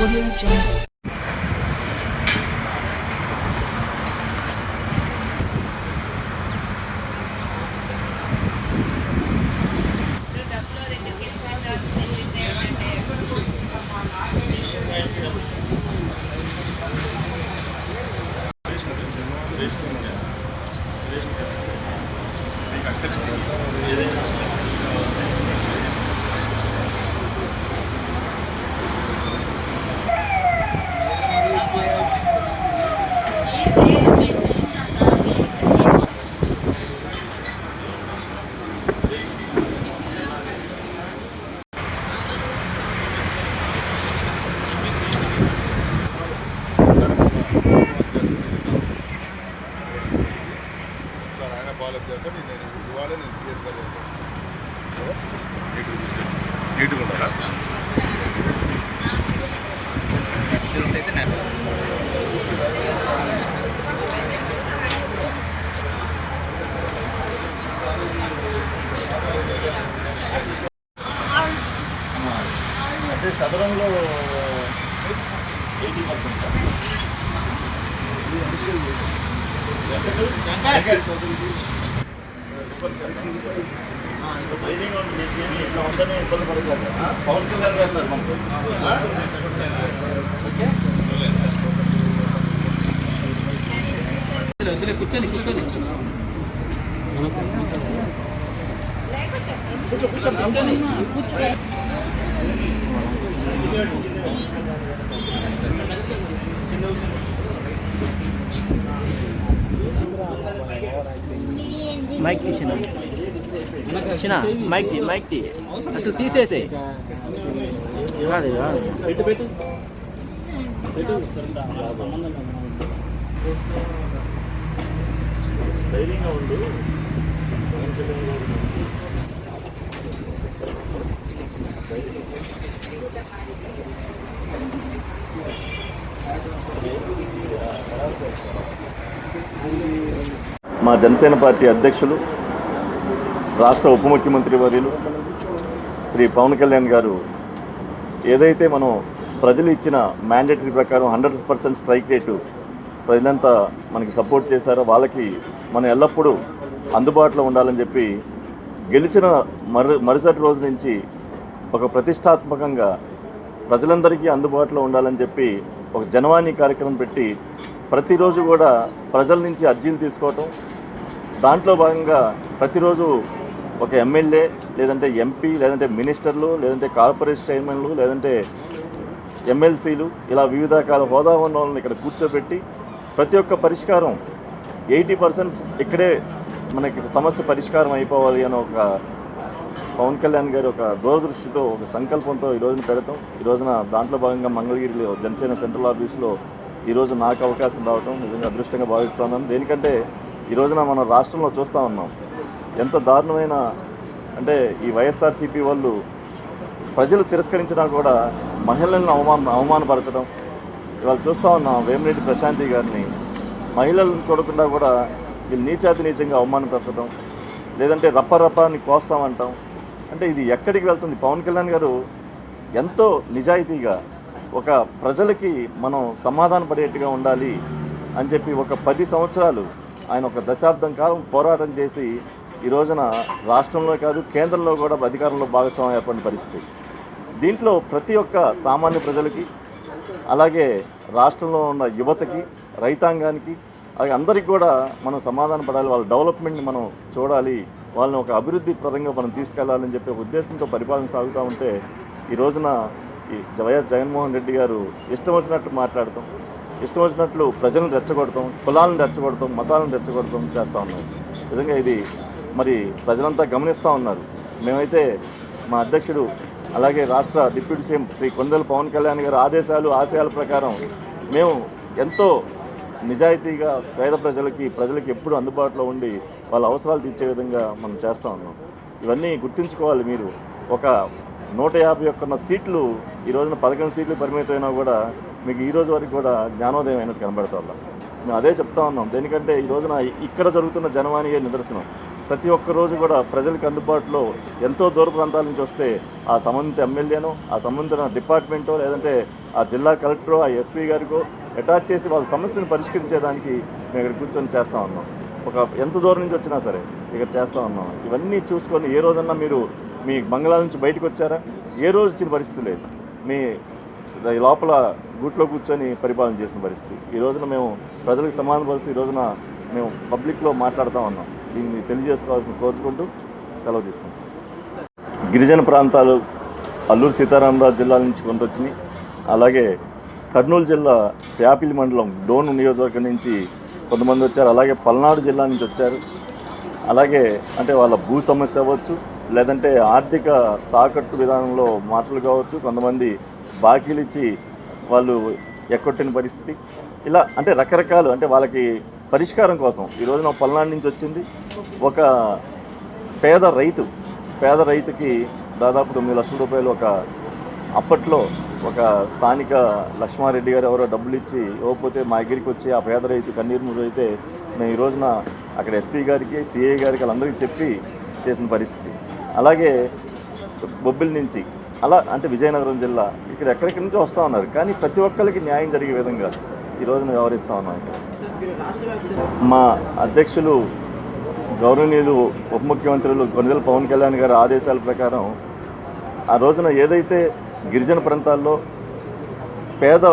Audio Jungle. అంటే సదరంలో 80% పవన్ కళ్యాణ్ గారు కూర్చొని కూర్చొని కూర్చొని మైక్ తీసిన చిన్న మైక్ తీ అసలు తీసేసే కాదు ధైర్యంగా ఉండు. మా జనసేన పార్టీ అధ్యక్షులు రాష్ట్ర ఉప ముఖ్యమంత్రి వర్యులు శ్రీ పవన్ కళ్యాణ్ గారు ఏదైతే మనం ప్రజలు ఇచ్చిన మ్యాండేటరీ ప్రకారం 100% స్ట్రైక్ రేటు ప్రజలంతా మనకి సపోర్ట్ చేశారో వాళ్ళకి మనం ఎల్లప్పుడూ అందుబాటులో ఉండాలని చెప్పి గెలిచిన మరుసటి రోజు నుంచి ఒక ప్రతిష్టాత్మకంగా ప్రజలందరికీ అందుబాటులో ఉండాలని చెప్పి ఒక జనవాణి కార్యక్రమం పెట్టి ప్రతిరోజు కూడా ప్రజల నుంచి అర్జీలు తీసుకోవటం, దాంట్లో భాగంగా ప్రతిరోజు ఒక ఎమ్మెల్యే లేదంటే ఎంపీ లేదంటే మినిస్టర్లు లేదంటే కార్పొరేషన్ చైర్మన్లు లేదంటే ఎమ్మెల్సీలు ఇలా వివిధ రకాల హోదా ఉన్న వాళ్ళని ఇక్కడ కూర్చోబెట్టి ప్రతి ఒక్క పరిష్కారం 80% ఇక్కడే మనకి సమస్య పరిష్కారం అయిపోవాలి అని ఒక పవన్ కళ్యాణ్ గారు ఒక దూరదృష్టితో ఒక సంకల్పంతో ఈ రోజున పెడతాం. ఈ రోజున దాంట్లో భాగంగా మంగళగిరిలో జనసేన సెంట్రల్ ఆఫీస్లో ఈరోజు నాకు అవకాశం రావటం నిజంగా అదృష్టంగా భావిస్తున్నాను. దేనికంటే ఈ రోజున మనం రాష్ట్రంలో చూస్తూ ఉన్నాం ఎంత దారుణమైన అంటే ఈ వైఎస్ఆర్సీపీ వాళ్ళు ప్రజలు తిరస్కరించినా కూడా మహిళలను అవమానపరచడం. ఇవాళ చూస్తూ ఉన్నాం వేమిరెడ్డి ప్రశాంతి గారిని మహిళలను చూడకుండా కూడా వీళ్ళు నీచాతి నీచంగా అవమానపరచడం, లేదంటే రప్పని కోస్తామంటాం. అంటే ఇది ఎక్కడికి వెళ్తుంది? పవన్ కళ్యాణ్ గారు ఎంతో నిజాయితీగా ఒక ప్రజలకి మనం సమాధాన పడేట్టుగా ఉండాలి అని చెప్పి ఒక 10 సంవత్సరాలు ఆయన ఒక దశాబ్దం కాలం పోరాటం చేసి ఈ రోజున రాష్ట్రంలో కాదు కేంద్రంలో కూడా అధికారంలో భాగస్వామ్యం ఏర్పడిన పరిస్థితి. దీంట్లో ప్రతి ఒక్క సామాన్య ప్రజలకి అలాగే రాష్ట్రంలో ఉన్న యువతకి రైతాంగానికి అలాగే అందరికీ కూడా మనం సమాధాన పడాలి, వాళ్ళ డెవలప్మెంట్ని మనం చూడాలి, వాళ్ళని ఒక అభివృద్ధి పరంగా మనం తీసుకెళ్లాలని చెప్పి ఒక ఉద్దేశంతో పరిపాలన సాగుతూ ఉంటే ఈ రోజున ఈ వైఎస్ జగన్మోహన్ రెడ్డి గారు ఇష్టం వచ్చినట్టు మాట్లాడతాం, ఇష్టం వచ్చినట్లు ప్రజలను రెచ్చగొడతాం, కులాలను రెచ్చగొడతాం, మతాలను రెచ్చగొడతాం చేస్తూ ఉన్నాం. నిజంగా ఇది మరి ప్రజలంతా గమనిస్తూ ఉన్నారు. మేమైతే మా అధ్యక్షుడు అలాగే రాష్ట్ర డిప్యూటీ సీఎం శ్రీ కొండల పవన్ కళ్యాణ్ గారి ఆశయాల ప్రకారం మేము ఎంతో నిజాయితీగా పేద ప్రజలకి ఎప్పుడు అందుబాటులో ఉండి వాళ్ళ అవసరాలు తీర్చే విధంగా మనం చేస్తూ ఉన్నాం. ఇవన్నీ గుర్తుంచుకోవాలి. మీరు ఒక 151 సీట్లు ఈ రోజున 11 సీట్లు పరిమితమైనా కూడా మీకు ఈ రోజు వరకు కూడా జ్ఞానోదయం అయినట్టు కనబడుతుందా? మేము అదే చెప్తా ఉన్నాం. దేనికంటే ఈ రోజున ఇక్కడ జరుగుతున్న జనవాణియే నిదర్శనం. ప్రతి ఒక్క రోజు కూడా ప్రజలకు అందుబాటులో ఎంతో దూర ప్రాంతాల నుంచి వస్తే ఆ సంబంధిత ఎమ్మెల్యేనో ఆ సంబంధిత డిపార్ట్మెంటో లేదంటే ఆ జిల్లా కలెక్టరో ఆ ఎస్పీ గారికో అటాచ్ చేసి వాళ్ళ సమస్యను పరిష్కరించేదానికి మేము ఇక్కడ కూర్చొని చేస్తూ ఉన్నాం. ఎంత దూరం నుంచి వచ్చినా సరే ఇక్కడ చేస్తూ ఉన్నాం. ఇవన్నీ చూసుకొని ఏ రోజన్నా మీరు మీ బంగ్లా నుంచి బయటకు వచ్చారా? ఏ రోజు ఇచ్చిన పరిస్థితి లేదు. మీ లోపల గూట్లో కూర్చొని పరిపాలన చేసిన పరిస్థితి. ఈ రోజున మేము ప్రజలకు సమాన పరిస్థితి ఈ రోజున మేము పబ్లిక్లో మాట్లాడుతూ ఉన్నాం. దీన్ని తెలియజేసుకోవాల్సిన కోరుకుంటూ సెలవు తీసుకుంటాం. గిరిజన ప్రాంతాలు అల్లూరు సీతారామరాజు జిల్లా నుంచి కొంత వచ్చినాయి. అలాగే కర్నూలు జిల్లా ప్యాపిలి మండలం డోను నియోజకవర్గం నుంచి కొంతమంది వచ్చారు. అలాగే పల్నాడు జిల్లా నుంచి వచ్చారు. అలాగే అంటే వాళ్ళ భూ సమస్య అవ్వచ్చు, లేదంటే ఆర్థిక తాకట్టు విధానంలో మాటలు కావచ్చు, కొంతమంది బాకీలు ఇచ్చి వాళ్ళు ఎక్కొట్టిన పరిస్థితి, ఇలా అంటే రకరకాలు అంటే వాళ్ళకి పరిష్కారం కోసం ఈ రోజున పల్నాడు నుంచి వచ్చింది ఒక పేద రైతుకి దాదాపు 9 లక్షల రూపాయలు అప్పట్లో ఒక స్థానిక లక్ష్మారెడ్డి గారు ఎవరో డబ్బులు ఇచ్చి ఇవ్వకపోతే మా దగ్గరికి వచ్చి ఆ పేద రైతు కన్నీరు మురైతే మేము ఈ రోజున అక్కడ ఎస్పీ గారికి సిఐ గారికి వాళ్ళందరికీ చెప్పి చేసిన పరిస్థితి. అలాగే బొబ్బిలి నుంచి అలా అంటే విజయనగరం జిల్లా ఇక్కడ ఎక్కడెక్కడి నుంచి వస్తూ ఉన్నారు. కానీ ప్రతి ఒక్కరికి న్యాయం జరిగే విధంగా ఈ రోజున వ్యవహరిస్తూ ఉన్నాం. మా అధ్యక్షులు గౌరవనీయులు ఉప ముఖ్యమంత్రులు కొనిదెల పవన్ కళ్యాణ్ గారి ఆదేశాల ప్రకారం ఆ రోజున ఏదైతే గిరిజన ప్రాంతాల్లో పేద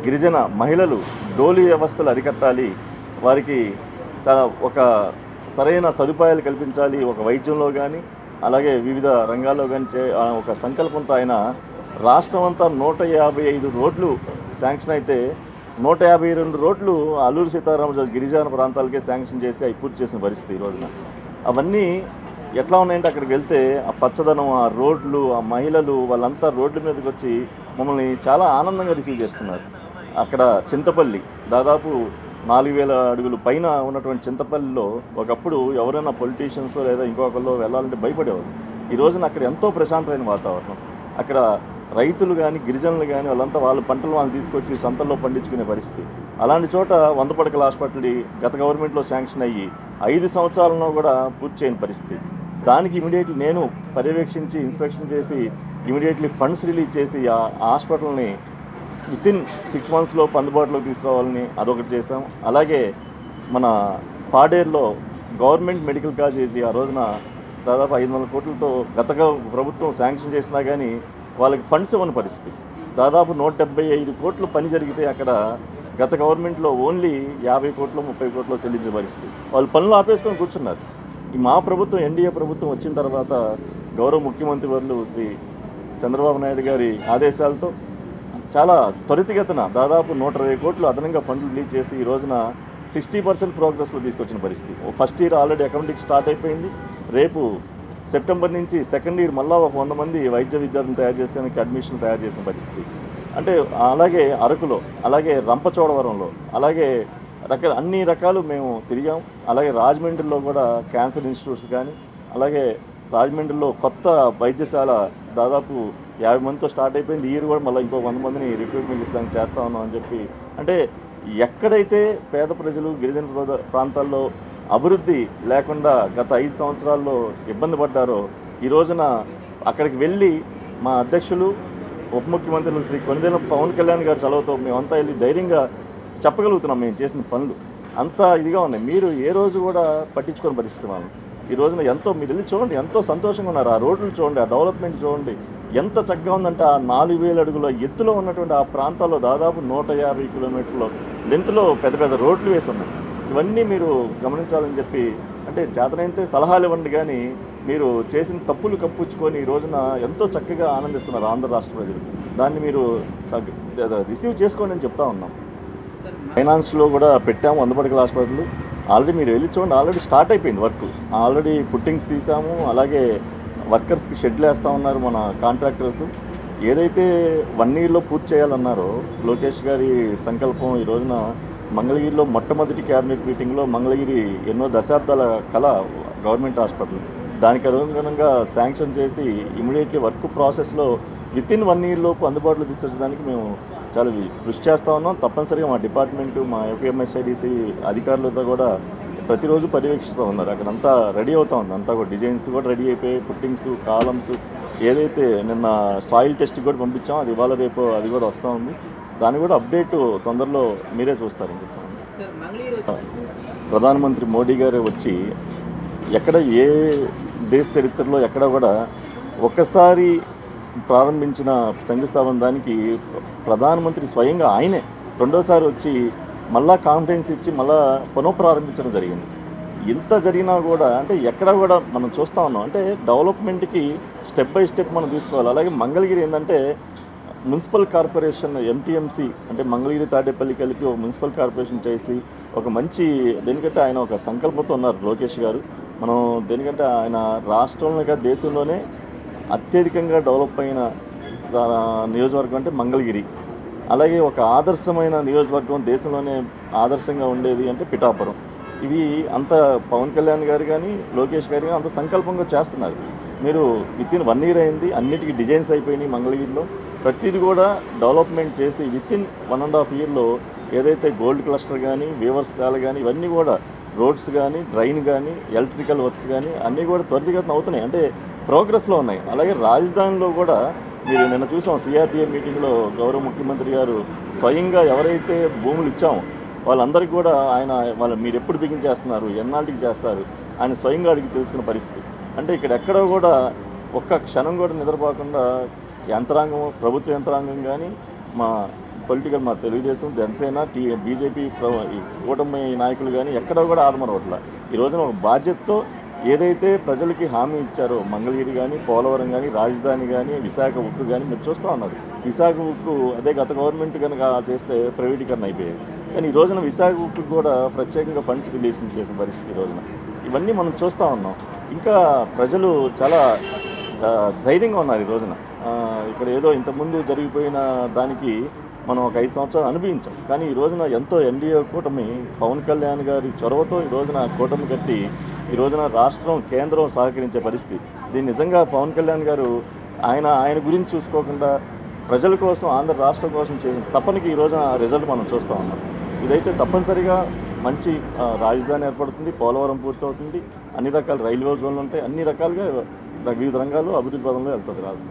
గిరిజన మహిళలు డోలీ వ్యవస్థలు అరికట్టాలి, వారికి చాలా ఒక సరైన సదుపాయాలు కల్పించాలి, ఒక వైద్యంలో కానీ అలాగే వివిధ రంగాల్లో కానీ ఒక సంకల్పంతో ఆయన రాష్ట్రం అంతా 155 రోడ్లు శాంక్షన్ అయితే 152 రోడ్లు అల్లూరు సీతారామరాజు గిరిజన ప్రాంతాలకే శాంక్షన్ చేసి అవి పూర్తి చేసిన పరిస్థితి ఈ రోజున. అవన్నీ ఎట్లా ఉన్నాయంటే అక్కడికి వెళ్తే ఆ పచ్చదనం, ఆ రోడ్లు, ఆ మహిళలు వాళ్ళంతా రోడ్ల మీదకి వచ్చి మమ్మల్ని చాలా ఆనందంగా రిసీవ్ చేసుకున్నారు. అక్కడ చింతపల్లి దాదాపు 4000 అడుగుల పైన ఉన్నటువంటి చింతపల్లిలో ఒకప్పుడు ఎవరైనా పొలిటీషియన్స్ లేదా ఇంకొకళ్ళు వెళ్ళాలంటే భయపడేవారు. ఈ రోజున అక్కడ ఎంతో ప్రశాంతమైన వాతావరణం. అక్కడ రైతులు కానీ గిరిజనులు కానీ వాళ్ళంతా వాళ్ళ పంటలు వాళ్ళు తీసుకొచ్చి సంతల్లో పండించుకునే పరిస్థితి. అలాంటి చోట 100 పడకల హాస్పిటల్ గత గవర్నమెంట్లో శాంక్షన్ అయ్యి 5 సంవత్సరాలను కూడా పూర్తి చేయని పరిస్థితి. దానికి ఇమీడియట్లీ నేను పర్యవేక్షించి ఇన్స్పెక్షన్ చేసి ఇమీడియట్లీ ఫండ్స్ రిలీజ్ చేసి ఆ హాస్పిటల్ని వితిన్ 6 మంత్స్లో అందుబాటులోకి తీసుకురావాలని అదొకటి చేసాం. అలాగే మన పాడేరులో గవర్నమెంట్ మెడికల్ కాలేజీ ఆ రోజున దాదాపు 500 కోట్లతో గత ప్రభుత్వం శాంక్షన్ చేసినా కానీ వాళ్ళకి ఫండ్స్ ఇవ్వని పరిస్థితి. దాదాపు 175 కోట్లు పని జరిగితే అక్కడ గత గవర్నమెంట్లో ఓన్లీ 50 కోట్లు 30 కోట్లు చెల్లించే పరిస్థితి. వాళ్ళు పనులు ఆపేసుకొని కూర్చున్నారు. ఈ మా ప్రభుత్వం ఎన్డీఏ ప్రభుత్వం వచ్చిన తర్వాత గౌరవ ముఖ్యమంత్రి వర్యులు శ్రీ చంద్రబాబు నాయుడు గారి ఆదేశాలతో చాలా త్వరితగతిన దాదాపు 120 కోట్లు అదనంగా ఫండ్లు రిలీజ్ చేసి ఈ రోజున 60% ప్రోగ్రెస్లో తీసుకొచ్చిన పరిస్థితి. First year already accounting start అయిపోయింది. రేపు సెప్టెంబర్ నుంచి సెకండ్ ఇయర్ మళ్ళీ 100 మంది వైద్య విద్యార్థులను తయారు చేసేందుకు అడ్మిషన్ తయారు చేసిన పరిస్థితి. అంటే అలాగే అరకులో, అలాగే రంపచోడవరంలో, అలాగే అన్ని రకాలు మేము తిరిగాం. అలాగే రాజమండ్రిలో కూడా క్యాన్సర్ ఇన్స్టిట్యూట్స్ కానీ, అలాగే రాజమండ్రిలో కొత్త వైద్యశాల దాదాపు 50 మందితో స్టార్ట్ అయిపోయింది. ఈ ఇయర్ కూడా మళ్ళీ ఇంకో 100 మందిని రిక్రూట్మెంట్ ఇస్తానికి చేస్తూ ఉన్నాం అని చెప్పి. అంటే ఎక్కడైతే పేద ప్రజలు గిరిజన ప్రాంతాల్లో అభివృద్ధి లేకుండా గత 5 సంవత్సరాల్లో ఇబ్బంది పడ్డారో ఈ రోజున అక్కడికి వెళ్ళి మా అధ్యక్షులు ఉప ముఖ్యమంత్రులు శ్రీ కొనిదెల పవన్ కళ్యాణ్ గారు చలవతో మేమంతా వెళ్ళి ధైర్యంగా చెప్పగలుగుతున్నాం మేము చేసిన పనులు అంతా ఇదిగా ఉన్నాయి. మీరు ఏ రోజు కూడా పట్టించుకొని పరిస్థితి మనం ఈ రోజున ఎంతో మీరు వెళ్ళి చూడండి, ఎంతో సంతోషంగా ఉన్నారు. ఆ రోడ్లు చూడండి, ఆ డెవలప్మెంట్ చూడండి ఎంత చక్కగా ఉందంటే ఆ 4000 అడుగుల ఎత్తులో ఉన్నటువంటి ఆ ప్రాంతాల్లో దాదాపు 150 కిలోమీటర్ల లెంత్లో పెద్ద పెద్ద రోడ్లు వేసి ఉన్నాయి. ఇవన్నీ మీరు గమనించాలని చెప్పి అంటే చేతనైతే సలహాలు ఇవ్వండి, కానీ మీరు చేసిన తప్పులు కప్పుచ్చుకొని ఈ రోజున ఎంతో చక్కగా ఆనందిస్తున్నారు ఆంధ్ర రాష్ట్ర ప్రజలు. దాన్ని మీరు రిసీవ్ చేసుకోండి అని చెప్తా ఉన్నాం. ఫైనాన్స్లో కూడా పెట్టాము 100 పడకల హాస్పిటల్. ఆల్రెడీ మీరు వెళ్ళి చూడండి, ఆల్రెడీ స్టార్ట్ అయిపోయింది వర్క్. ఆల్రెడీ పుట్టింగ్స్ తీసాము. అలాగే వర్కర్స్కి షెడ్లు వేస్తూ ఉన్నారు మన కాంట్రాక్టర్స్. ఏదైతే 1 ఇయర్లో పూర్తి చేయాలన్నారో లోకేష్ గారి సంకల్పం ఈ రోజున మంగళగిరిలో మొట్టమొదటి క్యాబినెట్ మీటింగ్లో మంగళగిరి ఎన్నో దశాబ్దాల కళ గవర్నమెంట్ హాస్పిటల్ దానికి అనుగుణంగా శాంక్షన్ చేసి ఇమీడియట్లీ వర్క్ ప్రాసెస్లో వితిన్ 1 ఇయర్లోపు అందుబాటులో తీసుకొచ్చడానికి మేము చాలా కృషి చేస్తూ ఉన్నాం. తప్పనిసరిగా మా డిపార్ట్మెంటు మా ఏపీఎంఎస్ఐడిసి అధికారులతో కూడా ప్రతిరోజు పర్యవేక్షిస్తూ ఉన్నారు. అక్కడంతా రెడీ అవుతూ ఉంది, అంతా కూడా డిజైన్స్ కూడా రెడీ అయిపోయి, పుట్టింగ్స్, కాలమ్స్, ఏదైతే నిన్న సాయిల్ టెస్ట్ కూడా పంపించామో అది ఇవాళ రేపు అది కూడా వస్తూ ఉంది. దాన్ని కూడా అప్డేట్ తొందరలో మీరే చూస్తారని చెప్తాను. ప్రధానమంత్రి మోడీ గారు వచ్చి ఎక్కడ ఏ దేశ చరిత్రలో ఎక్కడ కూడా ఒక్కసారి ప్రారంభించిన శంకుస్థాపన దానికి ప్రధానమంత్రి స్వయంగా ఆయనే రెండోసారి వచ్చి మళ్ళా కాన్ఫిడెన్స్ ఇచ్చి మళ్ళా పునఃప్రారంభించడం జరిగింది. ఇంత జరిగినా కూడా అంటే ఎక్కడ కూడా మనం చూస్తూ ఉన్నాం అంటే డెవలప్మెంట్కి స్టెప్ బై స్టెప్ మనం తీసుకోవాలి. అలాగే మంగళగిరి ఏంటంటే మున్సిపల్ కార్పొరేషన్ ఎంటీఎంసీ అంటే మంగళగిరి తాడేపల్లి కలిపి ఒక మున్సిపల్ కార్పొరేషన్ చేసి ఒక మంచి దేనికంటే ఆయన ఒక సంకల్పంతో ఉన్నారు లోకేష్ గారు. మనం దేనికంటే ఆయన రాష్ట్రంలో దేశంలోనే అత్యధికంగా డెవలప్ అయిన నియోజకవర్గం అంటే మంగళగిరి. అలాగే ఒక ఆదర్శమైన నియోజకవర్గం దేశంలోనే ఆదర్శంగా ఉండేది అంటే పిఠాపురం. ఇవి అంత పవన్ కళ్యాణ్ గారు కానీ లోకేష్ గారు కానీ అంత సంకల్పంగా చేస్తున్నారు. మీరు వితిన్ 1 year అయింది, అన్నిటికీ డిజైన్స్ అయిపోయినాయి. మంగళగిరిలో ప్రతిదీ కూడా డెవలప్మెంట్ చేసి వితిన్ 1.5 yearలో ఏదైతే గోల్డ్ క్లస్టర్ కానీ, వీవర్స్ శాల కానీ ఇవన్నీ కూడా రోడ్స్ కానీ, డ్రైన్ కానీ, ఎలక్ట్రికల్ వర్క్స్ కానీ అన్నీ కూడా త్వరితగతిన అవుతున్నాయి, అంటే ప్రోగ్రెస్లో ఉన్నాయి. అలాగే రాజధానిలో కూడా మీరు నిన్న చూసాం సిఆర్టీఏ మీటింగ్లో గౌరవ ముఖ్యమంత్రి గారు స్వయంగా ఎవరైతే భూములు ఇచ్చామో వాళ్ళందరికీ కూడా ఆయన మీరు ఎప్పుడు బిగించేస్తున్నారు, ఎన్నాళ్ళకి చేస్తారు ఆయన స్వయంగా అడిగి తెలుసుకున్న పరిస్థితి. అంటే ఇక్కడ ఎక్కడో కూడా ఒక్క క్షణం కూడా నిద్రపోకుండా యంత్రాంగం, ప్రభుత్వ యంత్రాంగం కానీ మా మా తెలుగుదేశం, జనసేన, బీజేపీ కూటమి నాయకులు కానీ ఎక్కడో కూడా ఆదమరవట్ల. ఈ రోజున ఒక బాధ్యతతో ఏదైతే ప్రజలకి హామీ ఇచ్చారో మంగళగిరి కానీ, పోలవరం కానీ, రాజధాని కానీ, విశాఖ ఉక్కు కానీ మీరు చూస్తూ ఉన్నారు. విశాఖ ఉక్కు అదే గత గవర్నమెంట్ కనుక చేస్తే ప్రైవేటీకరణ అయిపోయేది. కానీ ఈ రోజున విశాఖ ఉక్కు కూడా ప్రత్యేకంగా ఫండ్స్ రిలీజ్ చేసిన పరిస్థితి ఈ రోజున. ఇవన్నీ మనం చూస్తూ ఉన్నాం. ఇంకా ప్రజలు చాలా ధైర్యంగా ఉన్నారు ఈ రోజున. ఇక్కడ ఏదో ఇంతకుముందు జరిగిపోయిన దానికి మనం ఒక 5 సంవత్సరాలు అనుభవించాం. కానీ ఈ రోజున ఎంతో ఎన్డీఏ కూటమి పవన్ కళ్యాణ్ గారి చొరవతో ఈ రోజున కూటమి కట్టి ఈ రోజున రాష్ట్రం, కేంద్రం సహకరించే పరిస్థితి. దీన్ని నిజంగా పవన్ కళ్యాణ్ గారు ఆయన గురించి చూసుకోకుండా ప్రజల కోసం, ఆంధ్ర రాష్ట్రం కోసం చేసిన తప్పనికి ఈ రోజున రిజల్ట్ మనం చూస్తూ ఉన్నాం. ఇదైతే తప్పనిసరిగా మంచి రాజధాని ఏర్పడుతుంది, పోలవరం పూర్తవుతుంది, అన్ని రకాల రైల్వే జోన్లు ఉంటాయి, అన్ని రకాలుగా వివిధ రంగాల్లో అభివృద్ధి పదంలో వెళ్తుంది రాదు.